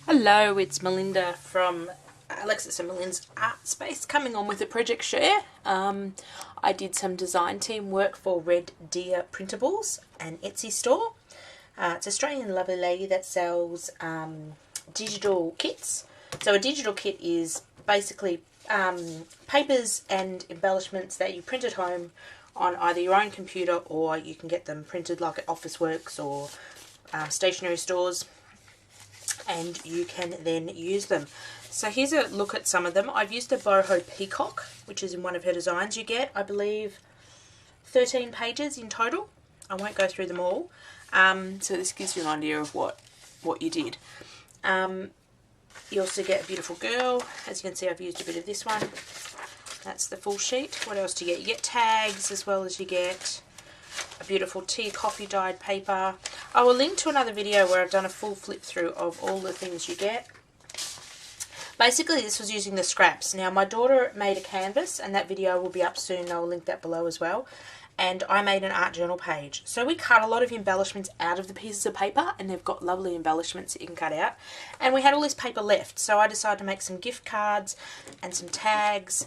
Hello, it's Melinda from Alexis and Melinda's Art Space coming on with a project share. I did some design team work for RedDeerPrintables, an Etsy store. It's an Australian lovely lady that sells digital kits. So a digital kit is basically papers and embellishments that you print at home on either your own computer or you can get them printed like at Officeworks or stationery stores, and you can then use them. So here's a look at some of them. I've used the Boho Peacock, which is in one of her designs. You get, I believe, 13 pages in total. I won't go through them all. So this gives you an idea of what you did. You also get a beautiful girl. As you can see, I've used a bit of this one. That's the full sheet. What else do you get? You get tags, as well as you get a beautiful tea coffee dyed paper. I will link to another video where I've done a full flip through of all the things you get. Basically this was using the scraps. Now my daughter made a canvas and that video will be up soon. I'll link that below as well. And I made an art journal page. So we cut a lot of embellishments out of the pieces of paper, and they've got lovely embellishments that you can cut out. And we had all this paper left, so I decided to make some gift cards and some tags.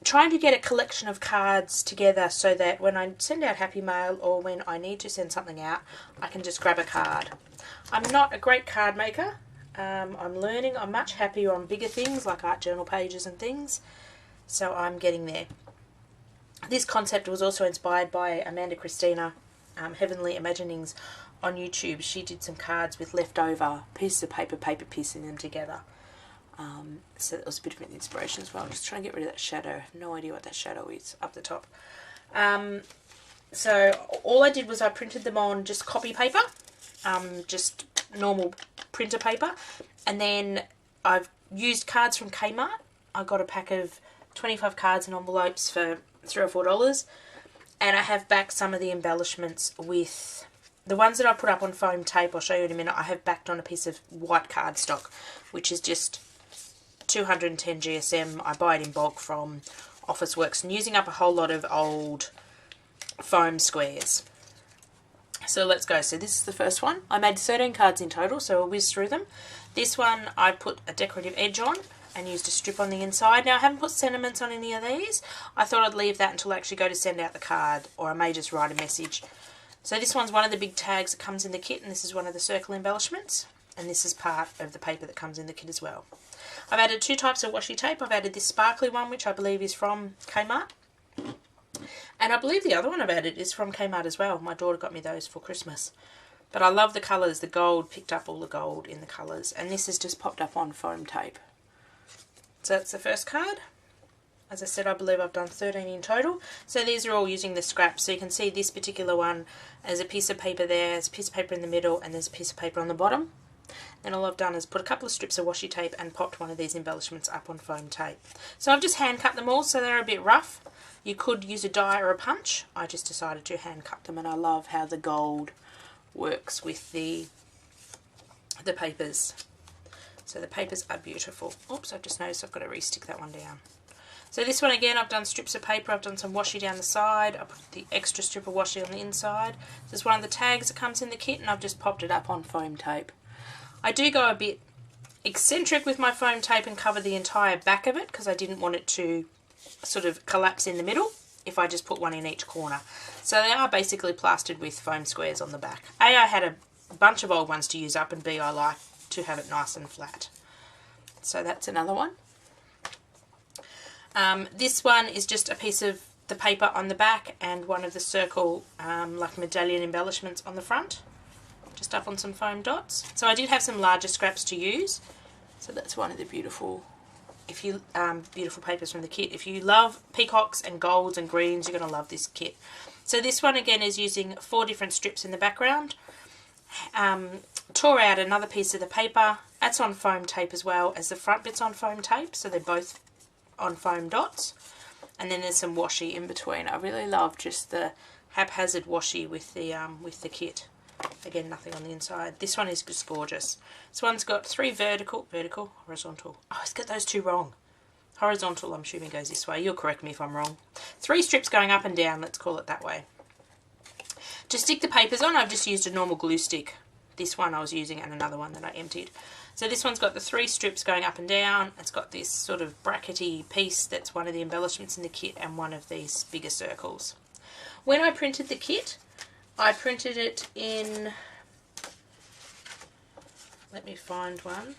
Trying to get a collection of cards together so that when I send out Happy Mail or when I need to send something out, I can just grab a card. I'm not a great card maker. I'm learning. I'm much happier on bigger things like art journal pages and things. So I'm getting there. This concept was also inspired by Amanda Christina, Heavenly Imaginings on YouTube. She did some cards with leftover pieces of paper piecing them together. So that was a bit of an inspiration as well. I'm just trying to get rid of that shadow. I have no idea what that shadow is up the top. So all I did was I printed them on just copy paper, just normal printer paper, and then I've used cards from Kmart. I got a pack of 25 cards and envelopes for $3 or $4, and I have backed some of the embellishments with the ones that I put up on foam tape. I'll show you in a minute. I have backed on a piece of white cardstock, which is just 210 GSM. I buy it in bulk from Officeworks and using up a whole lot of old foam squares. So let's go. So this is the first one. I made 13 cards in total, so I'll whiz through them. This one I put a decorative edge on and used a strip on the inside. Now I haven't put sentiments on any of these. I thought I'd leave that until I actually go to send out the card, or I may just write a message. So this one's one of the big tags that comes in the kit, and this is one of the circle embellishments, and this is part of the paper that comes in the kit as well. I've added two types of washi tape. I've added this sparkly one, which I believe is from Kmart. And I believe the other one I've added is from Kmart as well. My daughter got me those for Christmas. But I love the colours. The gold, picked up all the gold in the colours. And this is just popped up on foam tape. So that's the first card. As I said, I believe I've done 13 in total. So these are all using the scraps. So you can see this particular one as a piece of paper there. There's a piece of paper in the middle and there's a piece of paper on the bottom. And all I've done is put a couple of strips of washi tape and popped one of these embellishments up on foam tape. So I've just hand cut them all so they're a bit rough. You could use a die or a punch. I just decided to hand cut them, and I love how the gold works with the papers. So the papers are beautiful. Oops, I've just noticed I've got to re-stick that one down. So this one again, I've done strips of paper, I've done some washi down the side, I put the extra strip of washi on the inside. This is one of the tags that comes in the kit, and I've just popped it up on foam tape. I do go a bit eccentric with my foam tape and cover the entire back of it because I didn't want it to sort of collapse in the middle if I just put one in each corner. So they are basically plastered with foam squares on the back. A, I had a bunch of old ones to use up, and B, I like to have it nice and flat. So that's another one. This one is just a piece of the paper on the back and one of the circle like medallion embellishments on the front, just up on some foam dots. So I did have some larger scraps to use. So that's one of the beautiful papers from the kit. If you love peacocks and golds and greens, you're going to love this kit. So this one again is using 4 different strips in the background. Tore out another piece of the paper. That's on foam tape as well as the front bit's on foam tape, so they're both on foam dots. And then there's some washi in between. I really love just the haphazard washi with the kit. Again, nothing on the inside. This one is just gorgeous. This one's got 3 vertical, horizontal. Oh, I always get those two wrong. Horizontal, I'm assuming, goes this way. You'll correct me if I'm wrong. 3 strips going up and down, let's call it that way. To stick the papers on, I've just used a normal glue stick this one I was using and another one that I emptied. So this one's got the 3 strips going up and down. It's got this sort of brackety piece that's one of the embellishments in the kit and one of these bigger circles. When I printed the kit, I printed it in, let me find one.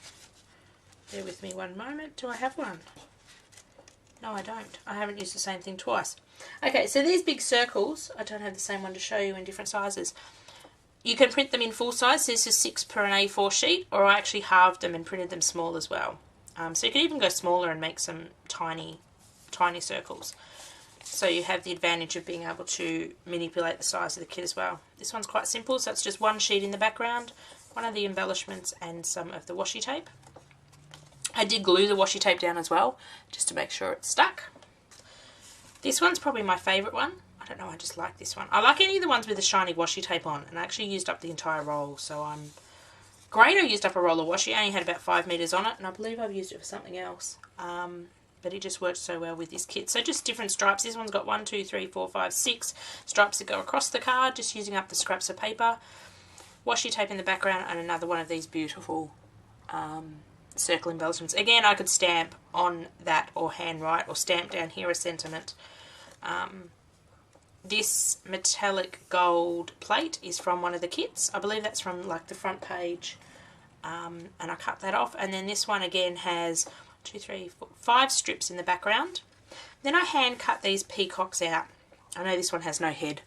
Bear with me one moment. Do I have one? No, I don't. I haven't used the same thing twice. Okay, so these big circles, I don't have the same one to show you in different sizes. You can print them in full size. This is 6 per an A4 sheet, or I actually halved them and printed them small as well. So you can even go smaller and make some tiny circles. So you have the advantage of being able to manipulate the size of the kit as well. This one's quite simple, so it's just one sheet in the background, one of the embellishments and some of the washi tape. I did glue the washi tape down as well, just to make sure it's stuck. This one's probably my favourite one. I don't know, I just like this one. I like any of the ones with the shiny washi tape on, and I actually used up the entire roll, so I'm great. I used up a roll of washi. I only had about 5 metres on it, and I believe I've used it for something else. But it just works so well with this kit. So just different stripes. This one's got 1, 2, 3, 4, 5, 6 stripes that go across the card, just using up the scraps of paper. Washi tape in the background, and another one of these beautiful circle embellishments. Again, I could stamp on that or handwrite or stamp down here a sentiment. This metallic gold plate is from one of the kits. I believe that's from like the front page, and I cut that off. And then this one again has 2, 3, 4, 5 strips in the background. Then I hand cut these peacocks out. I know this one has no head.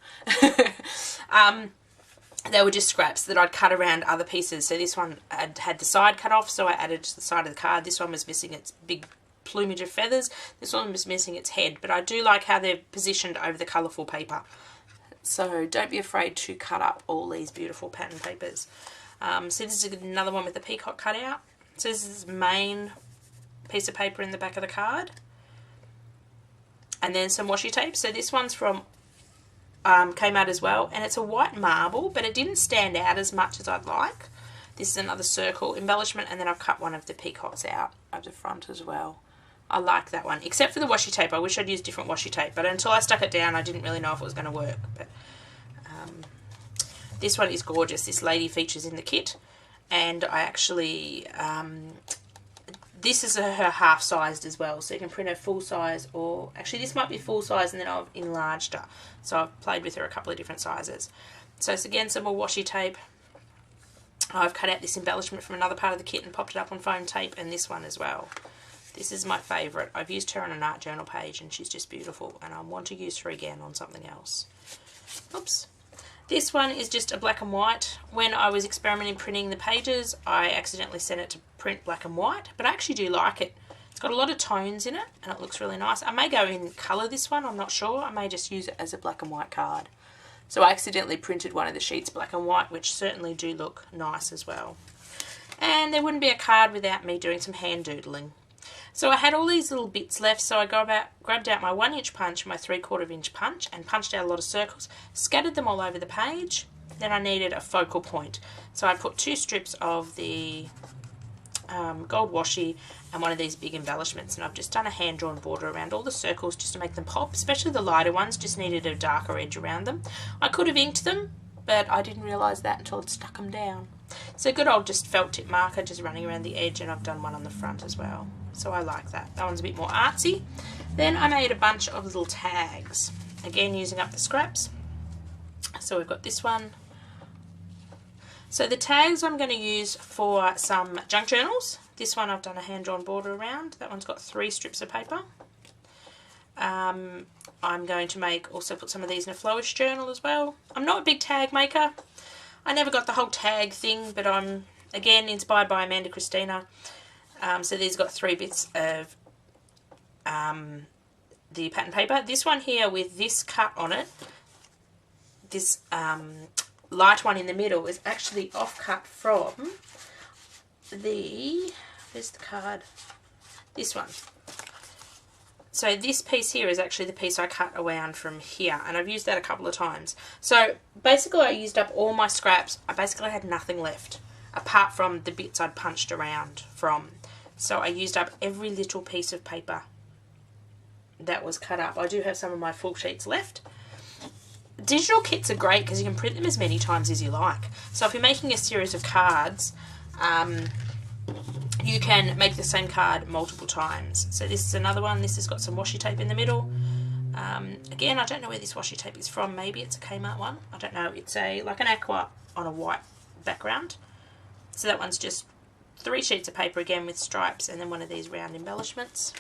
They were just scraps that I'd cut around other pieces. So this one had the side cut off, so I added to the side of the card. This one was missing its big plumage of feathers. This one was missing its head, but I do like how they're positioned over the colourful paper. So don't be afraid to cut up all these beautiful pattern papers. So this is another one with the peacock cut out. So this is the main piece of paper in the back of the card. And then some washi tape. So this one's from Kmart as well, and it's a white marble, but it didn't stand out as much as I'd like. This is another circle embellishment, and then I've cut one of the peacocks out of the front as well. I like that one, except for the washi tape. I wish I'd used different washi tape, but until I stuck it down I didn't really know if it was going to work. But this one is gorgeous. This lady features in the kit, and I actually this is her half-sized as well, so you can print her full size, or actually this might be full size and then I've enlarged her. So I've played with her a couple of different sizes. So it's again some more washi tape. I've cut out this embellishment from another part of the kit and popped it up on foam tape, and this one as well. This is my favourite. I've used her on an art journal page and she's just beautiful, and I want to use her again on something else. Oops. This one is just a black and white. When I was experimenting printing the pages, I accidentally set it to print black and white, but I actually do like it. It's got a lot of tones in it and it looks really nice. I may go in colour this one, I'm not sure. I may just use it as a black and white card. So I accidentally printed one of the sheets black and white, which certainly do look nice as well. And there wouldn't be a card without me doing some hand doodling. So I had all these little bits left, so I grabbed out my 1-inch punch, my 3/4 inch punch, and punched out a lot of circles, scattered them all over the page. Then I needed a focal point. So I put 2 strips of the gold washi and one of these big embellishments, and I've just done a hand-drawn border around all the circles just to make them pop, especially the lighter ones, just needed a darker edge around them. I could have inked them, but I didn't realise that until I'd stuck them down. So good old just felt tip marker just running around the edge, and I've done one on the front as well. So I like that. That one's a bit more artsy. Then I made a bunch of little tags, again using up the scraps. So we've got this one. So the tags I'm going to use for some junk journals. This one I've done a hand-drawn border around. That one's got 3 strips of paper. I'm going to also put some of these in a flowish journal as well. I'm not a big tag maker. I never got the whole tag thing, but I'm, again, inspired by Amanda Christina. So these got 3 bits of the pattern paper. This one here with this cut on it, this light one in the middle, is actually offcut from the, where's the card? This one. So this piece here is actually the piece I cut around from here, and I've used that a couple of times. So basically I used up all my scraps. I basically had nothing left apart from the bits I'd punched around from. So I used up every little piece of paper that was cut up. I do have some of my full sheets left. digital kits are great because you can print them as many times as you like. So if you're making a series of cards, you can make the same card multiple times. So this is another one. This has got some washi tape in the middle. Again, I don't know where this washi tape is from. Maybe it's a Kmart one. I don't know. It's like an aqua on a white background. So that one's just 3 sheets of paper again with stripes, and then one of these round embellishments.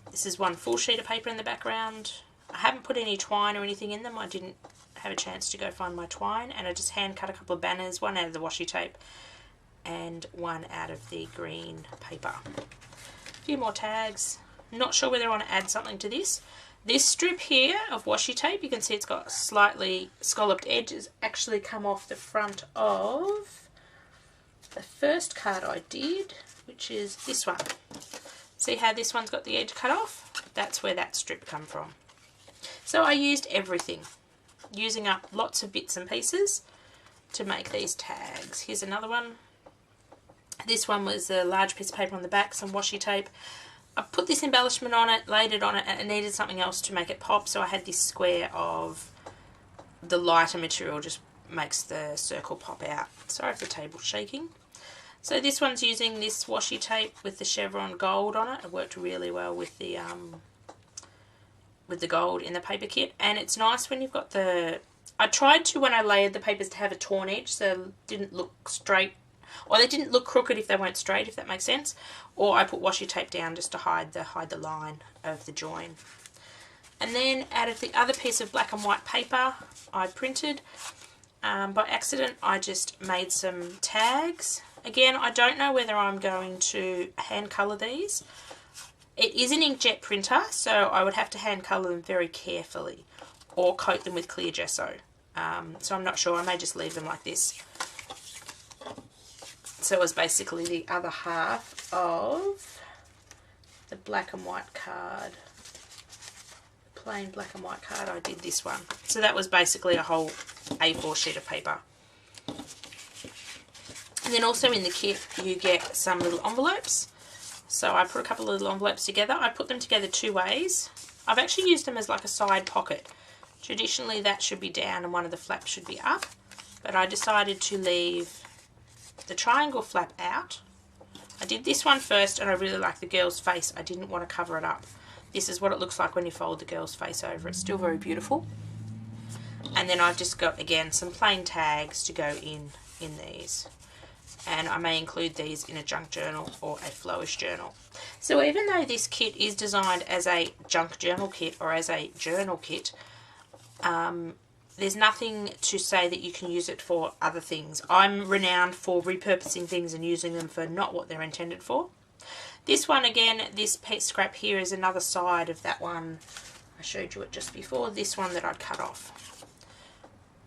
This is one full sheet of paper in the background. I haven't put any twine or anything in them. I didn't have a chance to go find my twine, and I just hand cut a couple of banners, one out of the washi tape and one out of the green paper. A few more tags. Not sure whether I want to add something to this. This strip here of washi tape, you can see it's got slightly scalloped edges, actually come off the front of the first card I did, which is this one. See how this one's got the edge cut off? That's where that strip come from. So I used everything, using up lots of bits and pieces to make these tags. Here's another one. This one was a large piece of paper on the back, some washi tape. I put this embellishment on it, laid it on it, and it needed something else to make it pop, so I had this square of the lighter material, just makes the circle pop out. Sorry if the table's shaking. So this one's using this washi tape with the chevron gold on it. It worked really well with the gold in the paper kit, and it's nice when you've got the... I tried to, when I layered the papers, to have a torn edge so it didn't look straight, or they didn't look crooked if they weren't straight, if that makes sense. Or I put washi tape down just to hide the line of the join. And then out of the other piece of black and white paper I printed, by accident I just made some tags. Again, I don't know whether I'm going to hand colour these. It is an inkjet printer, so I would have to hand colour them very carefully or coat them with clear gesso. So I'm not sure. I may just leave them like this. So it was basically the other half of the black and white card. Plain black and white card, I did this one. So that was basically a whole A4 sheet of paper. And then also in the kit you get some little envelopes. So I put a couple of little envelopes together. I put them together 2 ways. I've actually used them as like a side pocket. Traditionally that should be down and one of the flaps should be up. But I decided to leave the triangle flap out. I did this one first and I really like the girl's face. I didn't want to cover it up. This is what it looks like when you fold the girl's face over. It's still very beautiful. And then I've just got, again, some plain tags to go in these. And I may include these in a junk journal or a flourish journal. So even though this kit is designed as a junk journal kit or as a journal kit, there's nothing to say that you can use it for other things. I'm renowned for repurposing things and using them for not what they're intended for. This one, again, this piece scrap here is another side of that one. I showed you it just before. This one that I'd cut off.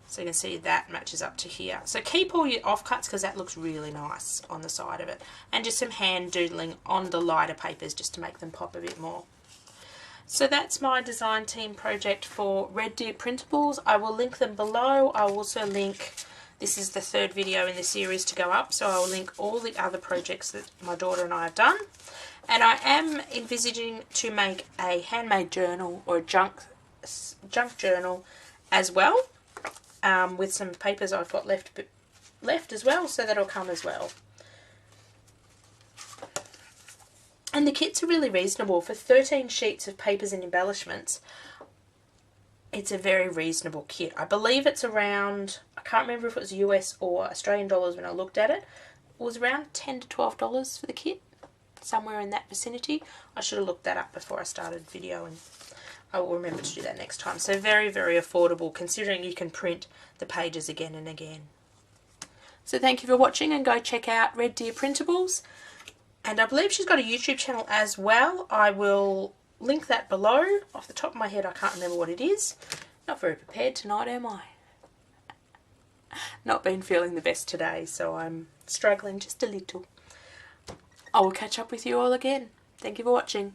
So you can see that matches up to here. So keep all your offcuts because that looks really nice on the side of it. And just some hand doodling on the lighter papers just to make them pop a bit more. So that's my design team project for RedDeerPrintables. I will link them below. I'll also link, this is the 3rd video in the series to go up, so I will link all the other projects that my daughter and I have done. And I am envisaging to make a handmade journal or a junk journal as well, with some papers I've got left as well, so that'll come as well. And the kits are really reasonable. For 13 sheets of papers and embellishments, it's a very reasonable kit. I believe it's around, I can't remember if it was US or Australian dollars when I looked at it. It was around $10 to $12 for the kit, somewhere in that vicinity. I should have looked that up before I started videoing. I will remember to do that next time. So very, very affordable considering you can print the pages again and again. So thank you for watching and go check out RedDeerPrintables. And I believe she's got a YouTube channel as well. I will link that below. Off the top of my head, I can't remember what it is. Not very prepared tonight, am I? Not been feeling the best today, so I'm struggling just a little. I will catch up with you all again. Thank you for watching.